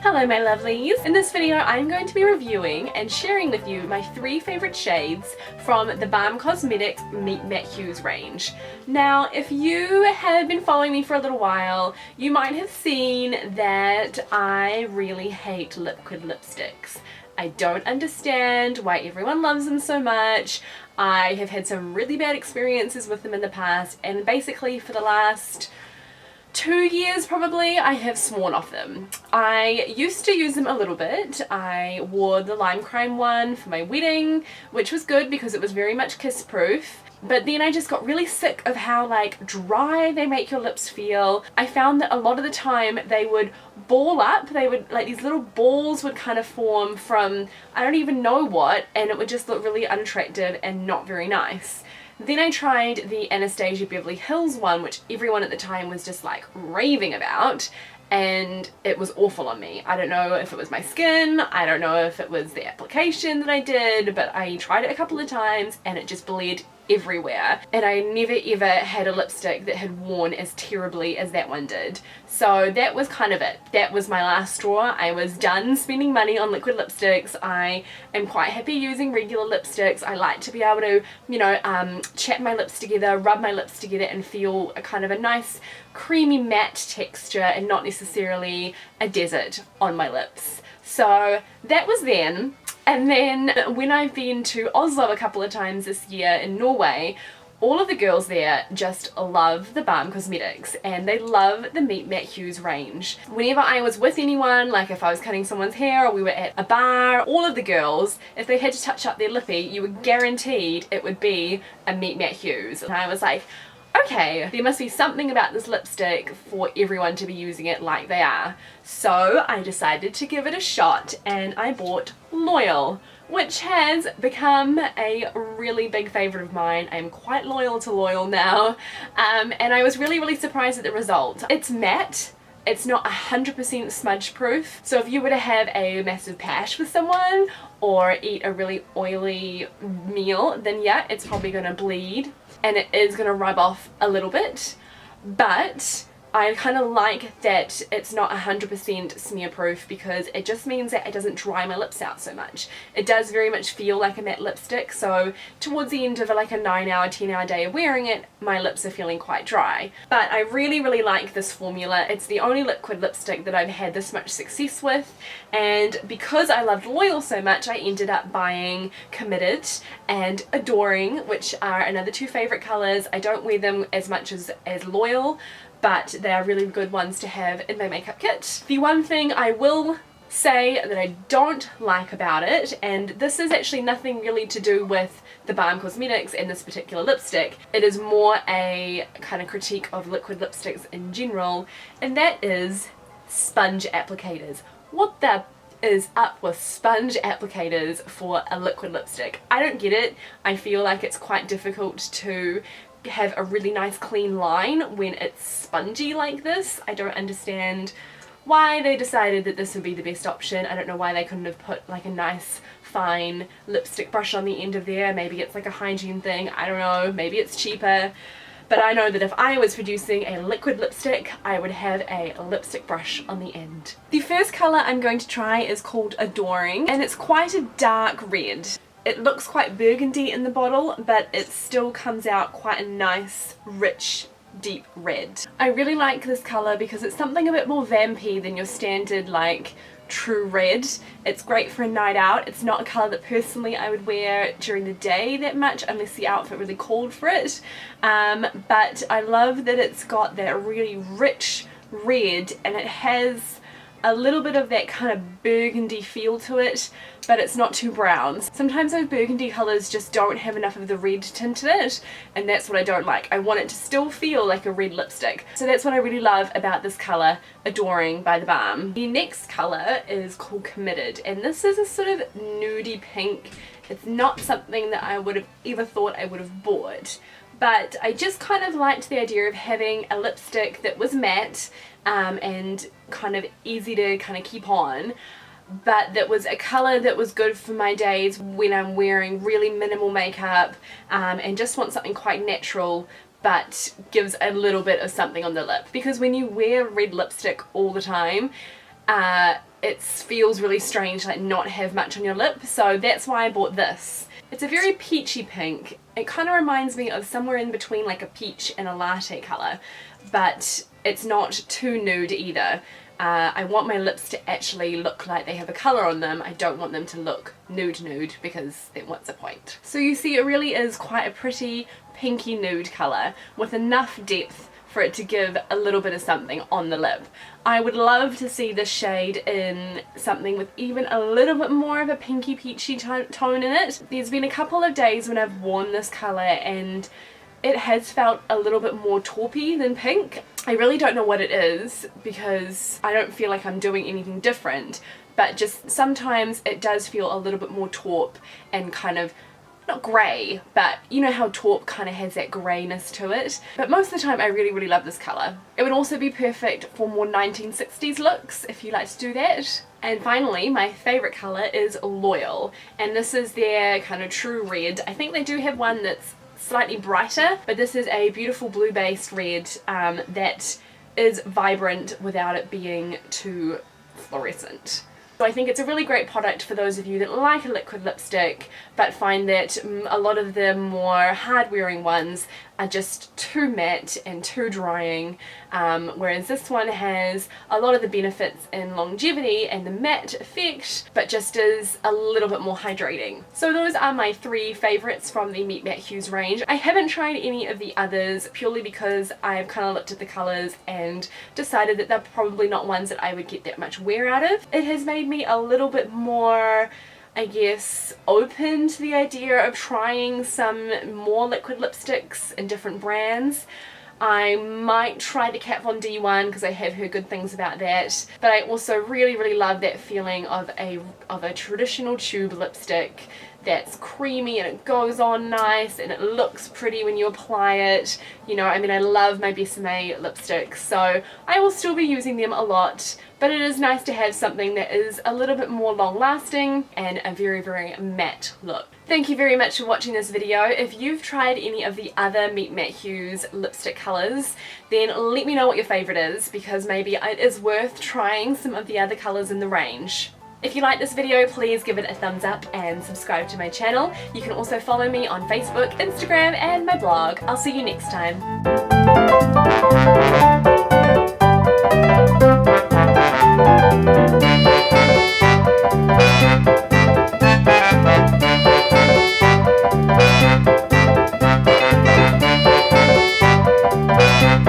Hello my lovelies! In this video I'm going to be reviewing and sharing with you my 3 favourite shades from the Balm Cosmetics Meet Matte Hughes range. Now if you have been following me for a little while, you might have seen that I really hate liquid lipsticks. I don't understand why everyone loves them so much. I have had some really bad experiences with them in the past, and basically for the last 2 years probably I have sworn off them. I used to use them a little bit. I wore the lime crime one for my wedding, which was good because it was very much kiss proof. But then I just got really sick of how like dry they make your lips feel. I found that a lot of the time they would ball up, they would like these little balls would kind of form from I don't even know what, and it would just look really unattractive and not very nice. Then I tried the Anastasia Beverly Hills one, which everyone at the time was just like raving about, and it was awful on me. I don't know if it was my skin, I don't know if it was the application that I did, but I tried it a couple of times and it just bled everywhere, and I never ever had a lipstick that had worn as terribly as that one did. So that was kind of it. That was my last straw. I was done spending money on liquid lipsticks. I am quite happy using regular lipsticks. I like to be able to, you know, chat my lips together, rub my lips together and feel a kind of a nice creamy matte texture and not necessarily a desert on my lips. So that was then. And then when I've been to Oslo a couple of times this year in Norway, all of the girls there just love the Balm Cosmetics and they love the Meet Matte Hughes range. Whenever I was with anyone, like if I was cutting someone's hair or we were at a bar, all of the girls, if they had to touch up their lippy, you were guaranteed it would be a Meet Matte Hughes. And I was like, okay, there must be something about this lipstick for everyone to be using it like they are. So I decided to give it a shot and I bought Loyal, which has become a really big favourite of mine. I am quite loyal to Loyal now, and I was really surprised at the result. It's matte. It's not 100% smudge proof, so if you were to have a massive pash with someone or eat a really oily meal, then yeah, it's probably going to bleed and it is going to rub off a little bit, but I kind of like that it's not 100% smear proof because it just means that it doesn't dry my lips out so much. It does very much feel like a matte lipstick, so towards the end of like a 9-hour, 10-hour day of wearing it, my lips are feeling quite dry. But I really like this formula. It's the only liquid lipstick that I've had this much success with, and because I loved Loyal so much, I ended up buying Committed and Adoring, which are another 2 favourite colours. I don't wear them as much as Loyal, but they are really good ones to have in my makeup kit. The one thing I will say that I don't like about it, and this is actually nothing really to do with the Balm Cosmetics and this particular lipstick, it is more a kind of critique of liquid lipsticks in general, and that is sponge applicators. What the is up with sponge applicators for a liquid lipstick? I don't get it. I feel like it's quite difficult to have a really nice clean line when it's spongy like this. I don't understand why they decided that this would be the best option. I don't know why they couldn't have put like a nice fine lipstick brush on the end of there. Maybe it's like a hygiene thing, I don't know, maybe it's cheaper. But I know that if I was producing a liquid lipstick, I would have a lipstick brush on the end. The first colour I'm going to try is called Adoring, and it's quite a dark red. It looks quite burgundy in the bottle, but it still comes out quite a nice, rich, deep red. I really like this colour because it's something a bit more vampy than your standard like true red. It's great for a night out. It's not a colour that personally I would wear during the day that much unless the outfit really called for it, but I love that it's got that really rich red and it has a little bit of that kind of burgundy feel to it, but it's not too brown. Sometimes those burgundy colours just don't have enough of the red tint in it, and that's what I don't like. I want it to still feel like a red lipstick. So that's what I really love about this colour, Adoring by the Balm. The next colour is called Committed, and this is a sort of nudie pink. It's not something that I would have ever thought I would have bought, but I just kind of liked the idea of having a lipstick that was matte and kind of easy to kind of keep on, but that was a colour that was good for my days when I'm wearing really minimal makeup and just want something quite natural but gives a little bit of something on the lip. Because when you wear red lipstick all the time, it feels really strange to like not have much on your lip, so that's why I bought this. It's a very peachy pink. It kind of reminds me of somewhere in between like a peach and a latte colour, but it's not too nude either. I want my lips to actually look like they have a colour on them. I don't want them to look nude because then what's the point? So you see it really is quite a pretty pinky nude colour with enough depth for it to give a little bit of something on the lip. I would love to see this shade in something with even a little bit more of a pinky peachy tone in it. There's been a couple of days when I've worn this colour and it has felt a little bit more taupey than pink. I really don't know what it is because I don't feel like I'm doing anything different, but just sometimes it does feel a little bit more taupe and kind of not grey, but you know how taupe kind of has that greyness to it. But most of the time I really love this colour. It would also be perfect for more 1960s looks if you like to do that. And finally, my favourite colour is Loyal, and this is their kind of true red. I think they do have one that's slightly brighter, but this is a beautiful blue based red that is vibrant without it being too fluorescent. So I think it's a really great product for those of you that like a liquid lipstick but find that a lot of the more hard wearing ones are just too matte and too drying, whereas this one has a lot of the benefits in longevity and the matte effect, but just is a little bit more hydrating. So those are my three favourites from the Meet Matte Hughes range. I haven't tried any of the others purely because I've kind of looked at the colours and decided that they're probably not ones that I would get that much wear out of. It has made me a little bit more, I guess, open to the idea of trying some more liquid lipsticks in different brands. I might try the Kat Von D one because I have heard good things about that, but I also really love that feeling of a traditional tube lipstick that's creamy and it goes on nice and it looks pretty when you apply it. You know, I mean, I love my Besame lipsticks, so I will still be using them a lot, but it is nice to have something that is a little bit more long lasting and a very matte look. Thank you very much for watching this video. If you've tried any of the other Meet Matte Hughes lipstick colours, then let me know what your favourite is, because maybe it is worth trying some of the other colours in the range. If you like this video, please give it a thumbs up and subscribe to my channel. You can also follow me on Facebook, Instagram and my blog. I'll see you next time.